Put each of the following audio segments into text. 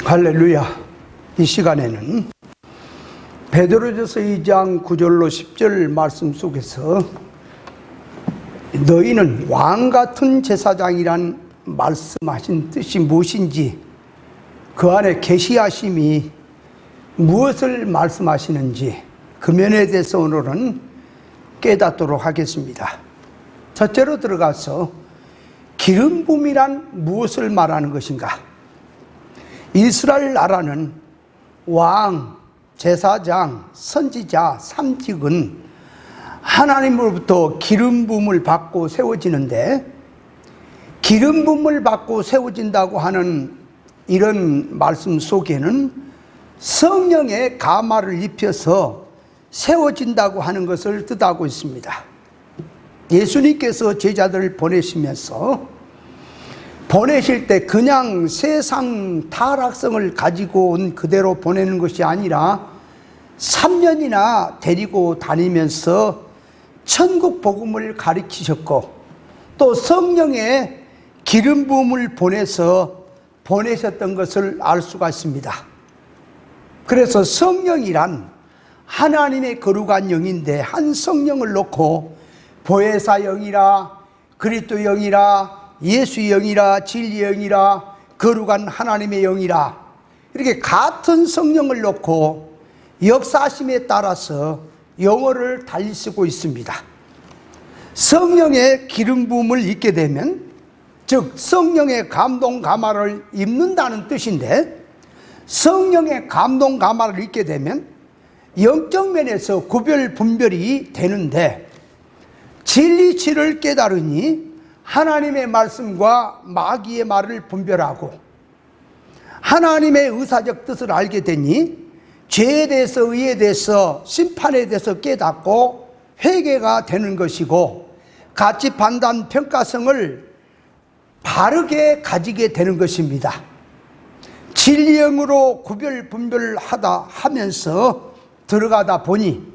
할렐루야. 이 시간에는 베드로전서 2장 9절로 10절 말씀 속에서 너희는 왕같은 제사장이란 말씀하신 뜻이 무엇인지, 그 안에 계시하심이 무엇을 말씀하시는지 그 면에 대해서 오늘은 깨닫도록 하겠습니다. 첫째로 들어가서 기름 부음이란 무엇을 말하는 것인가? 이스라엘 나라는 왕, 제사장, 선지자, 삼직은 하나님으로부터 기름 부음을 받고 세워지는데, 기름 부음을 받고 세워진다고 하는 이런 말씀 속에는 성령의 가마를 입혀서 세워진다고 하는 것을 뜻하고 있습니다. 예수님께서 제자들을 보내실 때 그냥 세상 타락성을 가지고 온 그대로 보내는 것이 아니라 3년이나 데리고 다니면서 천국 복음을 가르치셨고, 또 성령의 기름 부음을 보내셨던 것을 알 수가 있습니다. 그래서 성령이란 하나님의 거룩한 영인데, 한 성령을 놓고 보혜사 영이라, 그리스도 영이라, 예수의 영이라, 진리의 영이라, 거룩한 하나님의 영이라, 이렇게 같은 성령을 놓고 역사하심에 따라서 영어를 달리 쓰고 있습니다. 성령의 기름 부음을 입게 되면, 즉 성령의 감동 가마를 입는다는 뜻인데, 성령의 감동 가마를 입게 되면 영적 면에서 구별 분별이 되는데, 진리치를 깨달으니 하나님의 말씀과 마귀의 말을 분별하고, 하나님의 의사적 뜻을 알게 되니 죄에 대해서, 의에 대해서, 심판에 대해서 깨닫고 회개가 되는 것이고, 가치 판단 평가성을 바르게 가지게 되는 것입니다. 진리형으로 구별 분별하다 하면서 들어가다 보니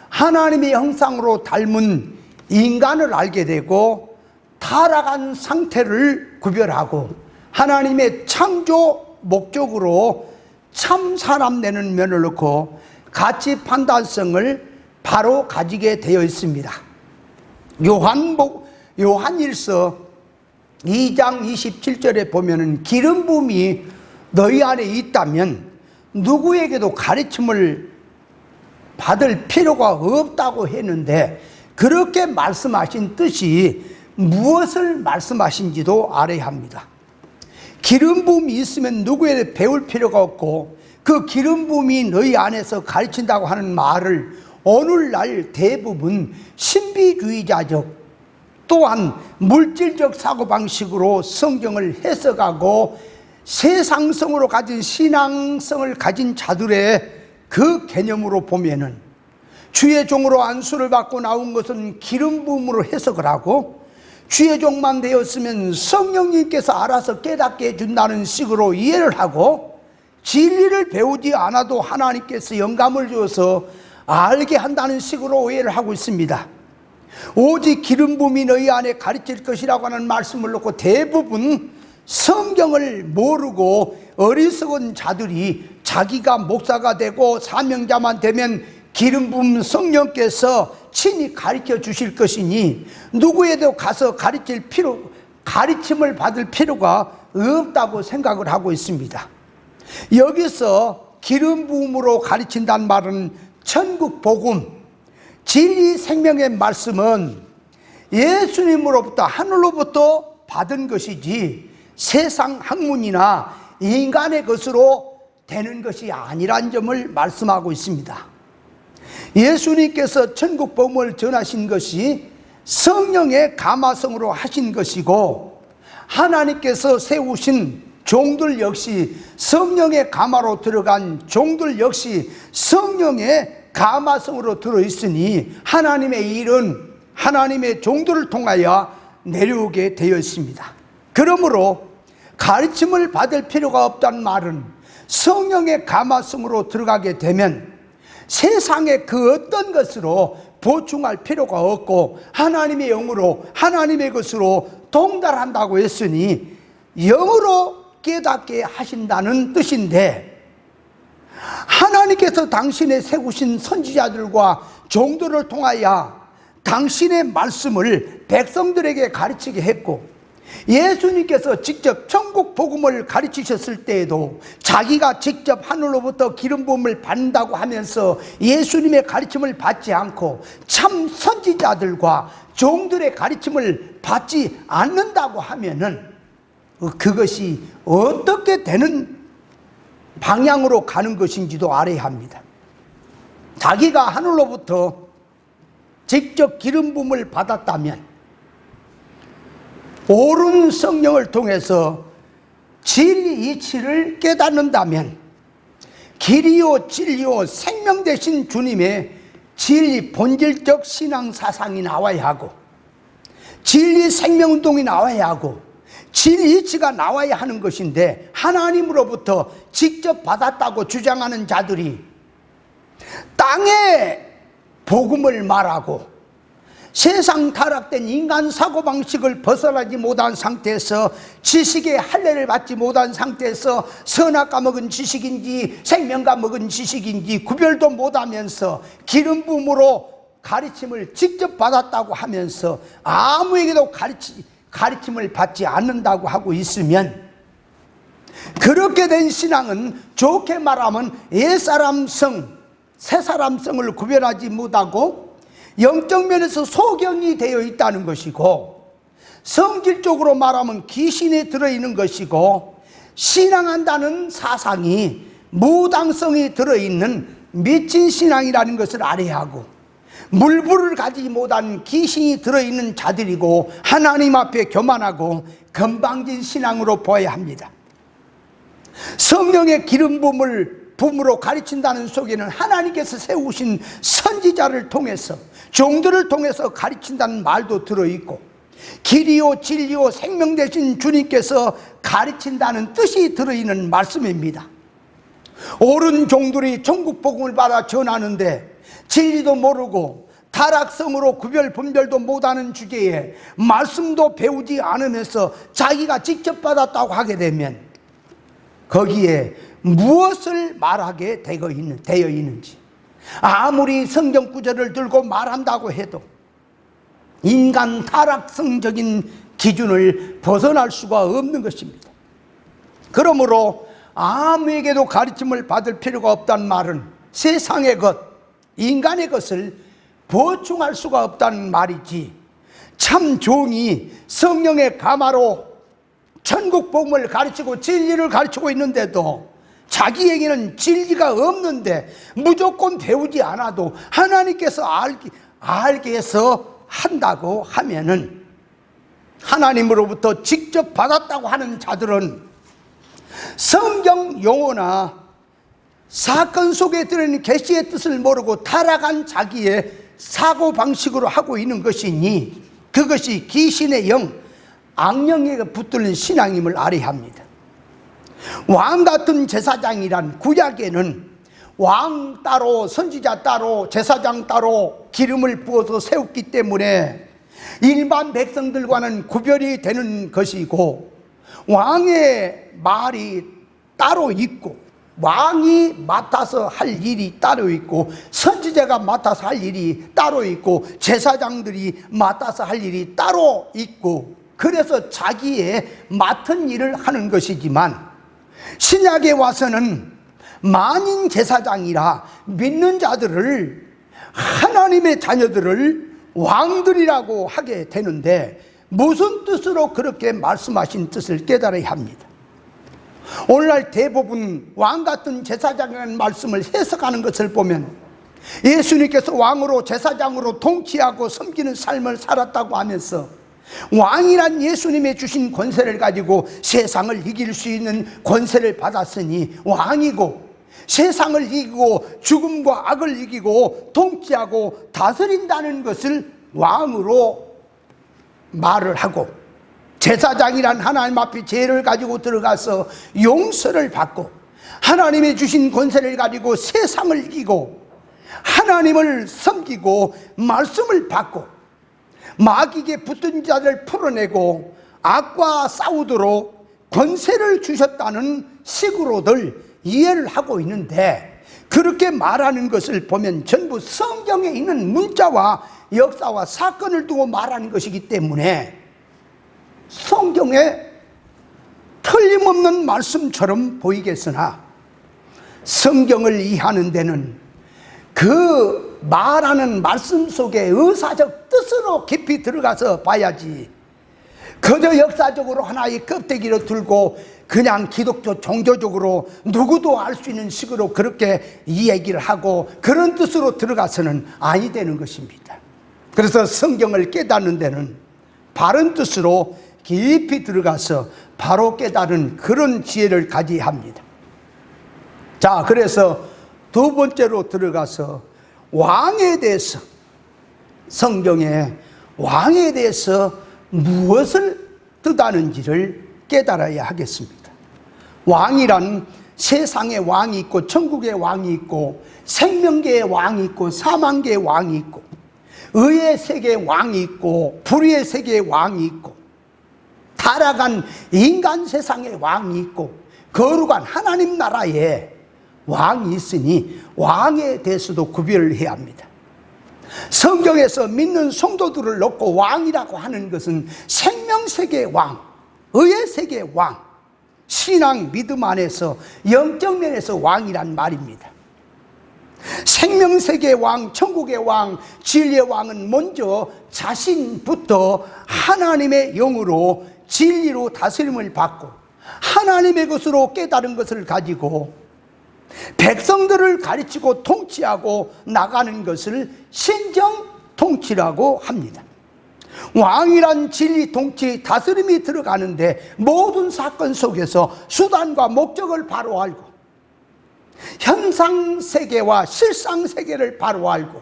하나님의 형상으로 닮은 인간을 알게 되고, 타락한 상태를 구별하고 하나님의 창조 목적으로 참 사람 되는 면을 놓고 가치 판단성을 바로 가지게 되어 있습니다. 요한일서 2장 27절에 보면은 기름 부음이 너희 안에 있다면 누구에게도 가르침을 받을 필요가 없다고 했는데, 그렇게 말씀하신 뜻이 무엇을 말씀하신지도 알아야 합니다. 기름 부음이 있으면 누구에게 배울 필요가 없고, 그 기름 부음이 너희 안에서 가르친다고 하는 말을 오늘날 대부분 신비주의자적, 또한 물질적 사고방식으로 성경을 해석하고 세상성으로 가진 신앙성을 가진 자들의 그 개념으로 보면은, 주의 종으로 안수를 받고 나온 것은 기름 부음으로 해석을 하고, 주의 종만 되었으면 성령님께서 알아서 깨닫게 해준다는 식으로 이해를 하고, 진리를 배우지 않아도 하나님께서 영감을 주어서 알게 한다는 식으로 이해를 하고 있습니다. 오직 기름 부음이 너희 안에 가르칠 것이라고 하는 말씀을 놓고 대부분 성경을 모르고 어리석은 자들이 자기가 목사가 되고 사명자만 되면 기름 부음 성령께서 친히 가르쳐 주실 것이니 누구에도 가서 가르침을 받을 필요가 없다고 생각을 하고 있습니다. 여기서 기름 부음으로 가르친다는 말은 천국 복음, 진리 생명의 말씀은 예수님으로부터, 하늘로부터 받은 것이지 세상 학문이나 인간의 것으로 되는 것이 아니란 점을 말씀하고 있습니다. 예수님께서 천국 복음을 전하신 것이 성령의 가마성으로 하신 것이고, 하나님께서 세우신 종들 역시 성령의 가마로 들어간 종들 역시 성령의 가마성으로 들어있으니 하나님의 일은 하나님의 종들을 통하여 내려오게 되어 있습니다. 그러므로 가르침을 받을 필요가 없다는 말은 성령의 가마성으로 들어가게 되면 세상의 그 어떤 것으로 보충할 필요가 없고 하나님의 영으로, 하나님의 것으로 동달한다고 했으니, 영으로 깨닫게 하신다는 뜻인데, 하나님께서 당신의 세우신 선지자들과 종들을 통하여 당신의 말씀을 백성들에게 가르치게 했고, 예수님께서 직접 천국 복음을 가르치셨을 때에도 자기가 직접 하늘로부터 기름 부음을 받는다고 하면서 예수님의 가르침을 받지 않고 참 선지자들과 종들의 가르침을 받지 않는다고 하면은 그것이 어떻게 되는 방향으로 가는 것인지도 알아야 합니다. 자기가 하늘로부터 직접 기름 부음을 받았다면 옳은 성령을 통해서 진리 이치를 깨닫는다면 길이요 진리요 생명 되신 주님의 진리 본질적 신앙 사상이 나와야 하고, 진리 생명운동이 나와야 하고, 진리 이치가 나와야 하는 것인데, 하나님으로부터 직접 받았다고 주장하는 자들이 땅에 복음을 말하고 세상 타락된 인간 사고방식을 벗어나지 못한 상태에서 지식의 할례를 받지 못한 상태에서 선악과 먹은 지식인지 생명과 먹은 지식인지 구별도 못하면서 기름 부음으로 가르침을 직접 받았다고 하면서 아무에게도 가르침을 받지 않는다고 하고 있으면, 그렇게 된 신앙은 좋게 말하면 옛사람성, 새사람성을 구별하지 못하고 영적 면에서 소경이 되어 있다는 것이고, 성질적으로 말하면 귀신이 들어있는 것이고, 신앙한다는 사상이 무당성이 들어있는 미친 신앙이라는 것을 알아야 하고, 물불을 가지지 못한 귀신이 들어있는 자들이고 하나님 앞에 교만하고 건방진 신앙으로 보아야 합니다. 성령의 기름 부음으로 가르친다는 속에는 하나님께서 세우신 선지자를 통해서, 종들을 통해서 가르친다는 말도 들어있고, 길이요 진리요 생명 되신 주님께서 가르친다는 뜻이 들어있는 말씀입니다. 옳은 종들이 천국 복음을 받아 전하는데 진리도 모르고 타락성으로 구별 분별도 못하는 주제에 말씀도 배우지 않으면서 자기가 직접 받았다고 하게 되면 거기에 무엇을 말하게 되어 있는지, 아무리 성경 구절을 들고 말한다고 해도 인간 타락성적인 기준을 벗어날 수가 없는 것입니다. 그러므로 아무에게도 가르침을 받을 필요가 없다는 말은 세상의 것, 인간의 것을 보충할 수가 없다는 말이지, 참 종이 성령의 가마로 천국 복음을 가르치고 진리를 가르치고 있는데도 자기에게는 진리가 없는데 무조건 배우지 않아도 하나님께서 알게 해서 한다고 하면은, 하나님으로부터 직접 받았다고 하는 자들은 성경 용어나 사건 속에 들어있는 계시의 뜻을 모르고 타락한 자기의 사고방식으로 하고 있는 것이니 그것이 귀신의 영, 악령에게 붙들린 신앙임을 알아야 합니다. 왕 같은 제사장이란 구약에는 왕 따로, 선지자 따로, 제사장 따로 기름을 부어서 세웠기 때문에 일반 백성들과는 구별이 되는 것이고, 왕의 말이 따로 있고, 왕이 맡아서 할 일이 따로 있고, 선지자가 맡아서 할 일이 따로 있고, 제사장들이 맡아서 할 일이 따로 있고, 그래서 자기의 맡은 일을 하는 것이지만, 신약에 와서는 만인 제사장이라 믿는 자들을, 하나님의 자녀들을 왕들이라고 하게 되는데, 무슨 뜻으로 그렇게 말씀하신 뜻을 깨달아야 합니다. 오늘날 대부분 왕 같은 제사장이라는 말씀을 해석하는 것을 보면, 예수님께서 왕으로 제사장으로 통치하고 섬기는 삶을 살았다고 하면서 왕이란 예수님의 주신 권세를 가지고 세상을 이길 수 있는 권세를 받았으니 왕이고, 세상을 이기고 죽음과 악을 이기고 통치하고 다스린다는 것을 왕으로 말을 하고, 제사장이란 하나님 앞에 죄를 가지고 들어가서 용서를 받고 하나님의 주신 권세를 가지고 세상을 이기고 하나님을 섬기고 말씀을 받고 마귀에게 붙은 자를 풀어내고 악과 싸우도록 권세를 주셨다는 식으로들 이해를 하고 있는데, 그렇게 말하는 것을 보면 전부 성경에 있는 문자와 역사와 사건을 두고 말하는 것이기 때문에 성경에 틀림없는 말씀처럼 보이겠으나, 성경을 이해하는 데는 그 말하는 말씀 속에 의사적 뜻으로 깊이 들어가서 봐야지, 그저 역사적으로 하나의 껍데기를 들고 그냥 기독교 종교적으로 누구도 알 수 있는 식으로 그렇게 이 얘기를 하고 그런 뜻으로 들어가서는 아니 되는 것입니다. 그래서 성경을 깨닫는 데는 바른 뜻으로 깊이 들어가서 바로 깨달은 그런 지혜를 가져야 합니다. 자, 그래서 두 번째로 들어가서 왕에 대해서, 성경에 왕에 대해서 무엇을 뜻하는지를 깨달아야 하겠습니다. 왕이란 세상의 왕이 있고 천국의 왕이 있고 생명계의 왕이 있고 사망계의 왕이 있고 의의 세계의 왕이 있고 불의의 세계의 왕이 있고 타락한 인간 세상의 왕이 있고 거룩한 하나님 나라에 왕이 있으니 왕에 대해서도 구별을 해야 합니다. 성경에서 믿는 성도들을 놓고 왕이라고 하는 것은 생명세계의 왕, 의의 세계의 왕, 신앙 믿음 안에서 영적 면에서 왕이란 말입니다. 생명세계의 왕, 천국의 왕, 진리의 왕은 먼저 자신부터 하나님의 영으로 진리로 다스림을 받고 하나님의 것으로 깨달은 것을 가지고 백성들을 가르치고 통치하고 나가는 것을 신정 통치라고 합니다. 왕이란 진리, 통치, 다스림이 들어가는데 모든 사건 속에서 수단과 목적을 바로 알고 현상세계와 실상세계를 바로 알고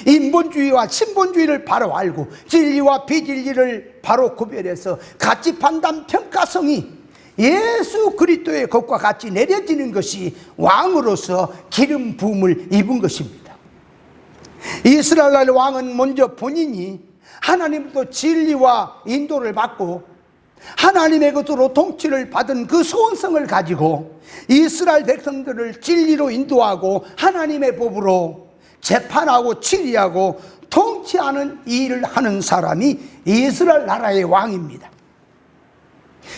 인본주의와 신본주의를 바로 알고 진리와 비진리를 바로 구별해서 가치 판단 평가성이 예수 그리스도의 것과 같이 내려지는 것이 왕으로서 기름 부음을 입은 것입니다. 이스라엘 왕은 먼저 본인이 하나님부터 진리와 인도를 받고 하나님의 것으로 통치를 받은 그 소원성을 가지고 이스라엘 백성들을 진리로 인도하고 하나님의 법으로 재판하고 치리하고 통치하는 일을 하는 사람이 이스라엘 나라의 왕입니다.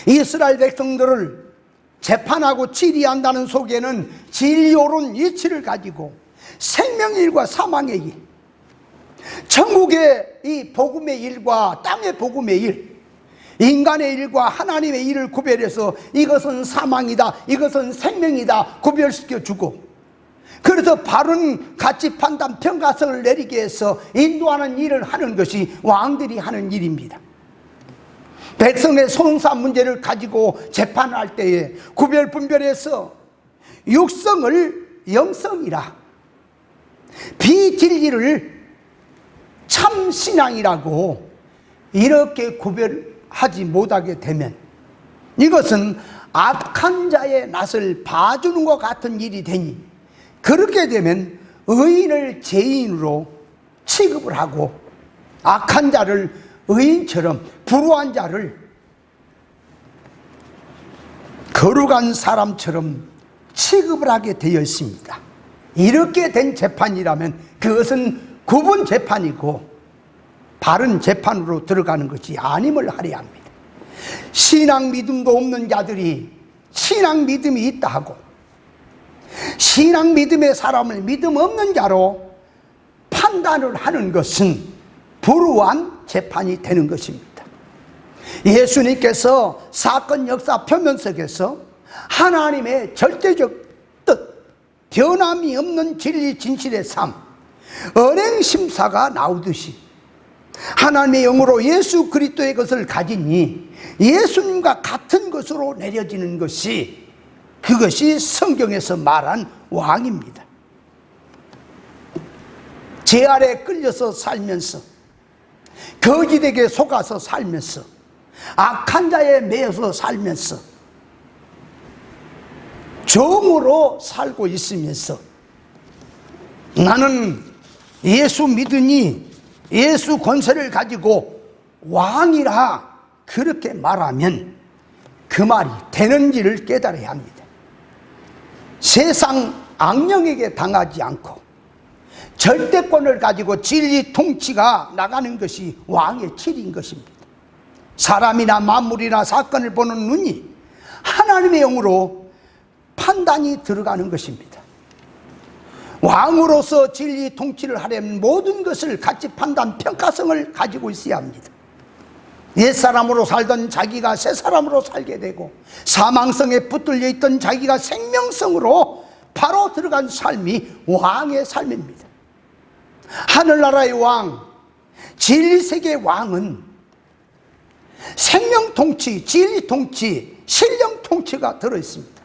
이스라엘 백성들을 재판하고 치리한다는 속에는 진리 옳은 이치를 가지고 생명의 일과 사망의 일, 천국의 이 복음의 일과 땅의 복음의 일, 인간의 일과 하나님의 일을 구별해서 이것은 사망이다, 이것은 생명이다 구별시켜주고, 그래서 바른 가치 판단 평가성을 내리게 해서 인도하는 일을 하는 것이 왕들이 하는 일입니다. 백성의 손사 문제를 가지고 재판할 때에 구별 분별해서 육성을 영성이라, 비진리를 참신앙이라고 이렇게 구별하지 못하게 되면 이것은 악한 자의 낯을 봐주는 것 같은 일이 되니, 그렇게 되면 의인을 죄인으로 취급을 하고 악한 자를 의인처럼, 불우한 자를 거룩한 사람처럼 취급을 하게 되어 있습니다. 이렇게 된 재판이라면 그것은 구분 재판이고 바른 재판으로 들어가는 것이 아님을 하려야 합니다. 신앙 믿음도 없는 자들이 신앙 믿음이 있다 하고 신앙 믿음의 사람을 믿음 없는 자로 판단을 하는 것은 불우한 재판이 되는 것입니다. 예수님께서 사건 역사 표면 속에서 하나님의 절대적 뜻, 변함이 없는 진리 진실의 삶, 언행심사가 나오듯이 하나님의 영으로 예수 그리스도의 것을 가지니 예수님과 같은 것으로 내려지는 것이, 그것이 성경에서 말한 왕입니다. 제 아래 끌려서 살면서, 거짓에게 속아서 살면서, 악한 자에 매여서 살면서, 종으로 살고 있으면서 나는 예수 믿으니 예수 권세를 가지고 왕이라 그렇게 말하면 그 말이 되는지를 깨달아야 합니다. 세상 악령에게 당하지 않고 절대권을 가지고 진리 통치가 나가는 것이 왕의 질인 것입니다. 사람이나 만물이나 사건을 보는 눈이 하나님의 영으로 판단이 들어가는 것입니다. 왕으로서 진리 통치를 하려면 모든 것을 같이 판단, 평가성을 가지고 있어야 합니다. 옛사람으로 살던 자기가 새사람으로 살게 되고 사망성에 붙들려 있던 자기가 생명성으로 바로 들어간 삶이 왕의 삶입니다. 하늘나라의 왕, 진리세계의 왕은 생명통치, 진리통치, 신령통치가 들어있습니다.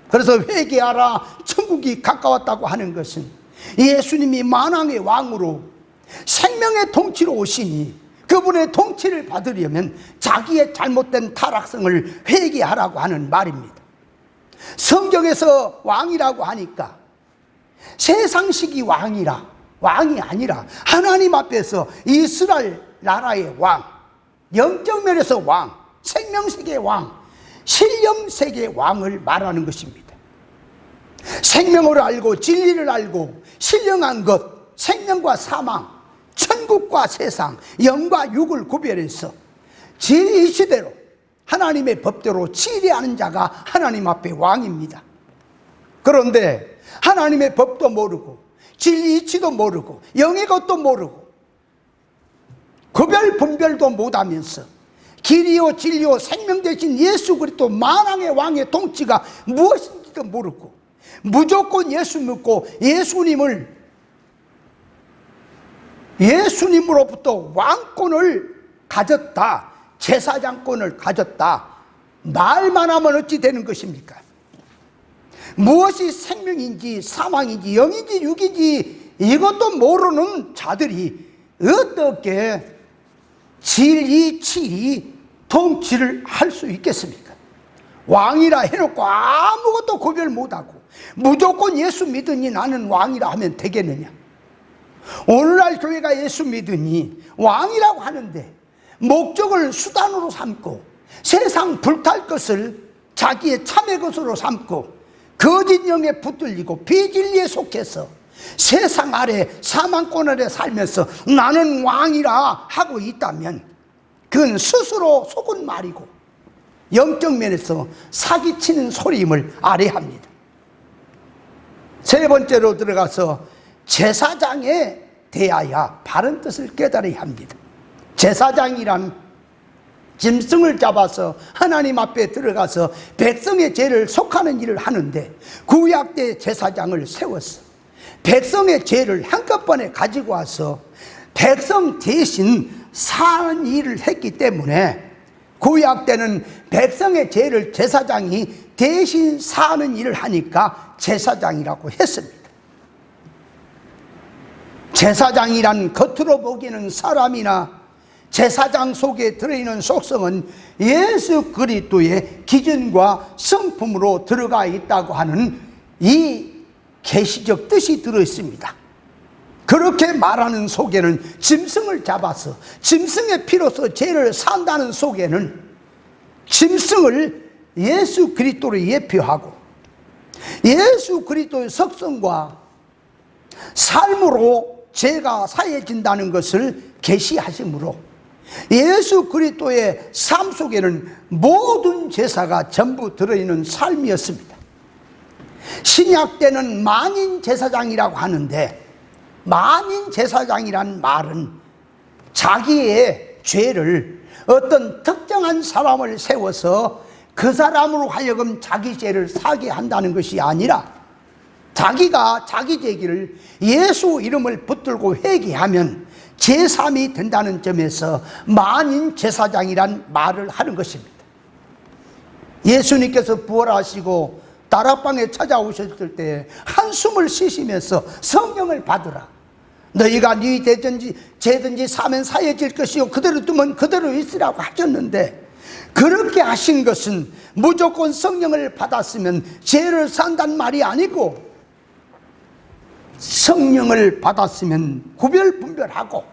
그래서 회개하라, 천국이 가까웠다고 하는 것은 예수님이 만왕의 왕으로 생명의 통치로 오시니 그분의 통치를 받으려면 자기의 잘못된 타락성을 회개하라고 하는 말입니다. 성경에서 왕이라고 하니까 세상식이 왕이라, 왕이 아니라 하나님 앞에서 이스라엘 나라의 왕, 영적 면에서 왕, 생명세계의 왕, 신령세계의 왕을 말하는 것입니다. 생명을 알고 진리를 알고 신령한 것, 생명과 사망, 천국과 세상, 영과 육을 구별해서 진리이시대로 하나님의 법대로 치리하는 자가 하나님 앞에 왕입니다. 그런데 하나님의 법도 모르고 진리 이치도 모르고 영의 것도 모르고 구별 분별도 못하면서 길이요 진리요 생명 되신 예수 그리스도 만왕의 왕의 통치가 무엇인지도 모르고 무조건 예수 믿고 예수님으로부터 왕권을 가졌다, 제사장권을 가졌다 말만 하면 어찌 되는 것입니까? 무엇이 생명인지 사망인지 영인지 육인지 이것도 모르는 자들이 어떻게 진리, 치리, 통치를 할 수 있겠습니까? 왕이라 해놓고 아무것도 구별 못하고 무조건 예수 믿으니 나는 왕이라 하면 되겠느냐? 오늘날 교회가 예수 믿으니 왕이라고 하는데 목적을 수단으로 삼고 세상 불탈 것을 자기의 참의 것으로 삼고 거짓 영에 붙들리고 비진리에 속해서 세상 아래 사망권 아래 살면서 나는 왕이라 하고 있다면 그건 스스로 속은 말이고 영적 면에서 사기치는 소리임을 알아야 합니다. 세 번째로 들어가서 제사장에 대하여 바른 뜻을 깨달아야 합니다. 제사장이란 짐승을 잡아서 하나님 앞에 들어가서 백성의 죄를 속하는 일을 하는데 구약 때 제사장을 세웠어. 백성의 죄를 한꺼번에 가지고 와서 백성 대신 사는 일을 했기 때문에 구약 때는 백성의 죄를 제사장이 대신 사는 일을 하니까 제사장이라고 했습니다. 제사장이란 겉으로 보기에는 사람이나 제사장 속에 들어있는 속성은 예수 그리스도의 기준과 성품으로 들어가 있다고 하는 이 계시적 뜻이 들어있습니다. 그렇게 말하는 속에는 짐승을 잡아서 짐승의 피로서 죄를 산다는 속에는 짐승을 예수 그리스도로 예표하고 예수 그리스도의 속성과 삶으로 죄가 사해진다는 것을 계시하심으로 예수 그리스도의 삶 속에는 모든 제사가 전부 들어있는 삶이었습니다. 신약 때는 만인 제사장이라고 하는데 만인 제사장이란 말은 자기의 죄를 어떤 특정한 사람을 세워서 그 사람으로 하여금 자기 죄를 사게 한다는 것이 아니라 자기가 자기 죄를 예수 이름을 붙들고 회개하면 제3이 된다는 점에서 만인 제사장이란 말을 하는 것입니다. 예수님께서 부활하시고 다락방에 찾아오셨을 때 한숨을 쉬시면서 성령을 받으라. 너희가 네 죄든지 사면 사해질 것이요 그대로 두면 그대로 있으라고 하셨는데 그렇게 하신 것은 무조건 성령을 받았으면 죄를 산단 말이 아니고 성령을 받았으면 구별 분별하고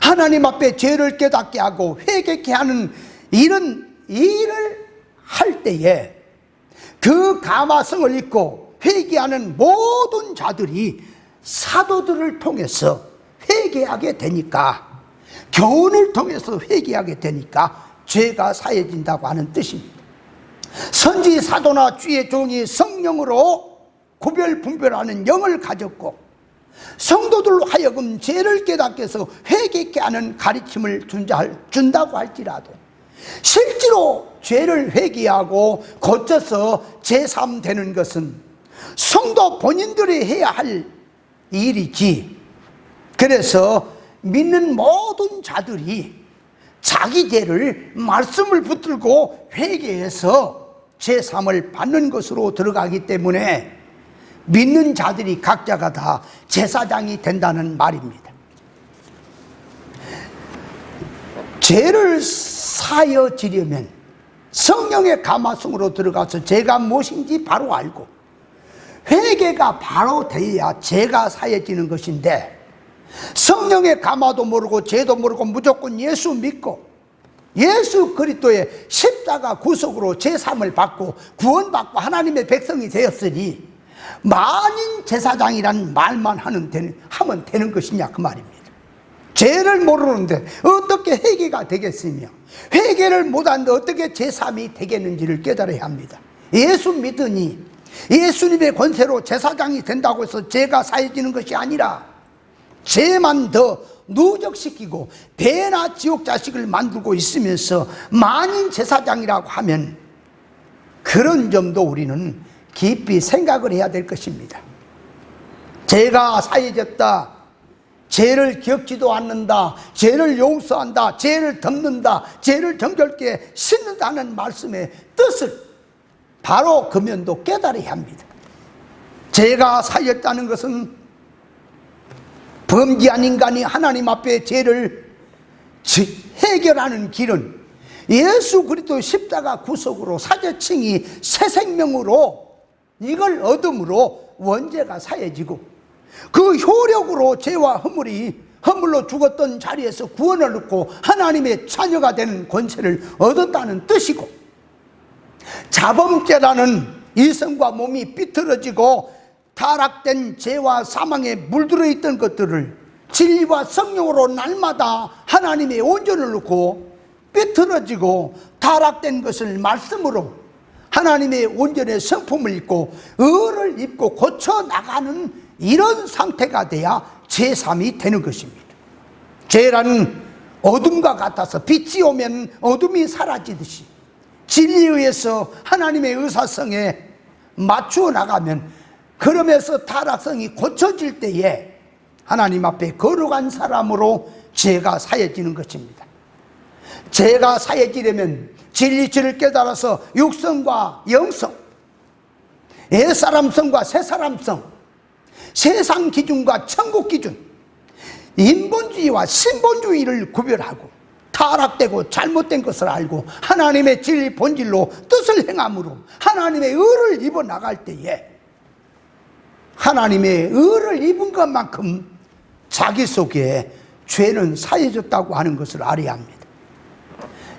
하나님 앞에 죄를 깨닫게 하고 회개케 하는 이런 일을 할 때에 그 가마성을 입고 회개하는 모든 자들이 사도들을 통해서 회개하게 되니까, 교훈을 통해서 회개하게 되니까 죄가 사해진다고 하는 뜻입니다. 선지 사도나 주의 종이 성령으로 구별 분별하는 영을 가졌고 성도들로 하여금 죄를 깨닫게 해서 회개케 하는 가르침을 준다고 할지라도 실제로 죄를 회개하고 고쳐서 제3되는 것은 성도 본인들이 해야 할 일이지, 그래서 믿는 모든 자들이 자기 죄를 말씀을 붙들고 회개해서 제3을 받는 것으로 들어가기 때문에 믿는 자들이 각자가 다 제사장이 된다는 말입니다. 죄를 사여 지려면 성령의 가마성으로 들어가서 죄가 무엇인지 바로 알고 회개가 바로 되어야 죄가 사여지는 것인데, 성령의 가마도 모르고 죄도 모르고 무조건 예수 믿고 예수 그리스도의 십자가 구속으로 제3을 받고 구원받고 하나님의 백성이 되었으니 만인 제사장이란 말만 하면 되는 것이냐 그 말입니다. 죄를 모르는데 어떻게 회개가 되겠으며 회개를 못하는데 어떻게 제3이 되겠는지를 깨달아야 합니다. 예수 믿으니 예수님의 권세로 제사장이 된다고 해서 죄가 사해지는 것이 아니라 죄만 더 누적시키고 배나 지옥 자식을 만들고 있으면서 만인 제사장이라고 하면 그런 점도 우리는 깊이 생각을 해야 될 것입니다. 죄가 사해졌다, 죄를 겪지도 않는다, 죄를 용서한다, 죄를 덮는다, 죄를 정결케 씻는다는 말씀의 뜻을 바로 금연도 깨달아야 합니다. 죄가 사해졌다는 것은 범죄한 인간이 하나님 앞에 죄를 해결하는 길은 예수 그리스도 십자가 구속으로 사제칭이 새 생명으로 이걸 얻음으로 원죄가 사해지고 그 효력으로 죄와 허물로 죽었던 자리에서 구원을 얻고 하나님의 자녀가 되는 권세를 얻었다는 뜻이고, 자범죄라는 이성과 몸이 삐뚤어지고 타락된 죄와 사망에 물들어 있던 것들을 진리와 성령으로 날마다 하나님의 온전을 얻고 삐뚤어지고 타락된 것을 말씀으로 하나님의 온전의 성품을 입고 의를 입고 고쳐나가는 이런 상태가 돼야 제3이 되는 것입니다. 죄라는 어둠과 같아서 빛이 오면 어둠이 사라지듯이 진리에 의해서 하나님의 의사성에 맞추어 나가면, 그러면서 타락성이 고쳐질 때에 하나님 앞에 거룩한 사람으로 죄가 사해지는 것입니다. 죄가 사해지려면 진리치를 깨달아서 육성과 영성, 옛사람성과 새사람성, 세상 기준과 천국 기준, 인본주의와 신본주의를 구별하고 타락되고 잘못된 것을 알고 하나님의 진리 본질로 뜻을 행함으로 하나님의 의를 입어 나갈 때에 하나님의 의를 입은 것만큼 자기 속에 죄는 사해졌다고 하는 것을 알아야 합니다.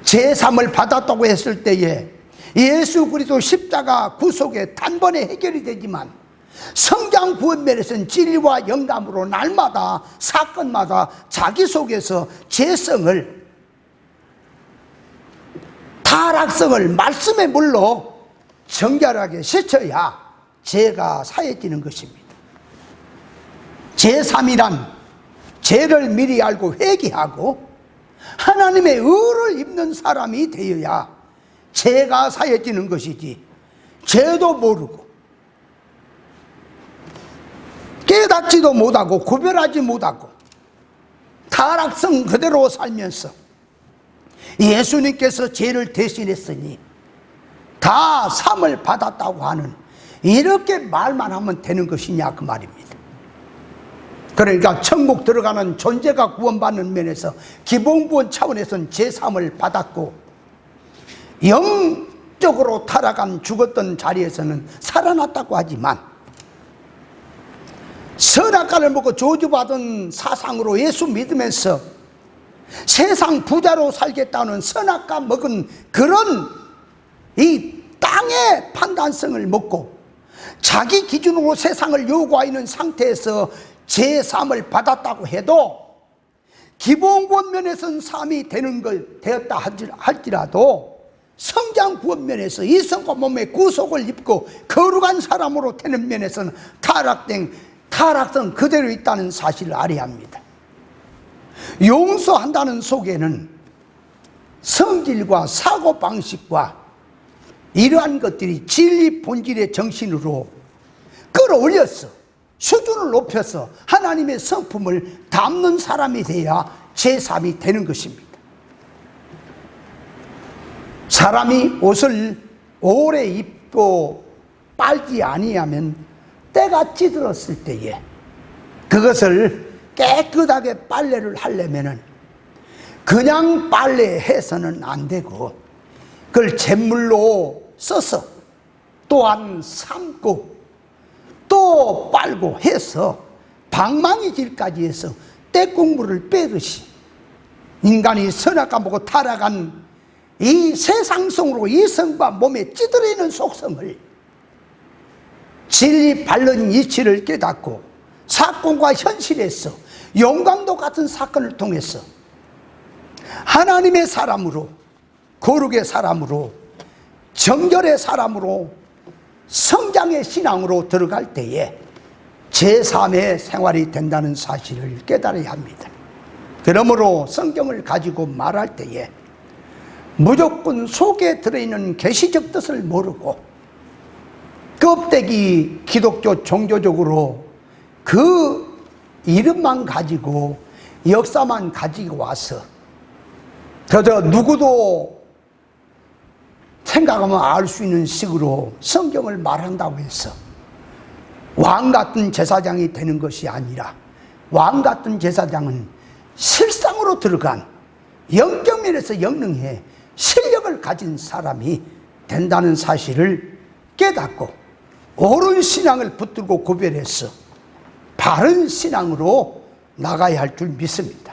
제3을 받았다고 했을 때에 예수 그리스도 십자가 구속에 단번에 해결이 되지만 성장 구원면에서는 진리와 영감으로 날마다 사건마다 자기 속에서 죄성을, 타락성을 말씀의 물로 정결하게 씻어야 죄가 사해지는 것입니다. 제3이란 죄를 미리 알고 회개하고 하나님의 의를 입는 사람이 되어야 죄가 사해지는 것이지, 죄도 모르고 깨닫지도 못하고 구별하지 못하고 타락성 그대로 살면서 예수님께서 죄를 대신했으니 다 삼을 받았다고 하는 이렇게 말만 하면 되는 것이냐 그 말입니다. 그러니까 천국 들어가는 존재가 구원받는 면에서 기본구원 차원에서는 제3을 받았고, 영적으로 타락한 죽었던 자리에서는 살아났다고 하지만 선악과를 먹고 저주받은 사상으로 예수 믿으면서 세상 부자로 살겠다는 선악과 먹은 그런 이 땅의 판단성을 먹고 자기 기준으로 세상을 요구하는 상태에서 제3을 받았다고 해도 기본구원 면에서는 3이 되었다 할지라도 성장구원 면에서 이 성과 몸에 구속을 입고 거룩한 사람으로 되는 면에서는 타락성 그대로 있다는 사실을 알아야 합니다. 용서한다는 속에는 성질과 사고방식과 이러한 것들이 진리 본질의 정신으로 끌어올렸어. 수준을 높여서 하나님의 성품을 담는 사람이 돼야 제3이 되는 것입니다. 사람이 옷을 오래 입고 빨지 아니하면 때가 찌들었을 때에 그것을 깨끗하게 빨래를 하려면은 그냥 빨래해서는 안 되고 그걸 잿물로 써서 또한 삶고 또 빨고 해서 방망이질까지 해서 때국물을 빼듯이 인간이 선악과 보고 타락한 이 세상성으로 이성과 몸에 찌들어 있는 속성을 진리 바른 이치를 깨닫고 사건과 현실에서 영광도 같은 사건을 통해서 하나님의 사람으로 거룩의 사람으로 정결의 사람으로 성장의 신앙으로 들어갈 때에 제3의 생활이 된다는 사실을 깨달아야 합니다. 그러므로 성경을 가지고 말할 때에 무조건 속에 들어있는 계시적 뜻을 모르고 껍데기 기독교 종교적으로 그 이름만 가지고 역사만 가지고 와서 그저 누구도 생각하면 알 수 있는 식으로 성경을 말한다고 해서 왕 같은 제사장이 되는 것이 아니라 왕 같은 제사장은 실상으로 들어간 영적 면에서 영능해 실력을 가진 사람이 된다는 사실을 깨닫고 옳은 신앙을 붙들고 구별해서 바른 신앙으로 나가야 할 줄 믿습니다.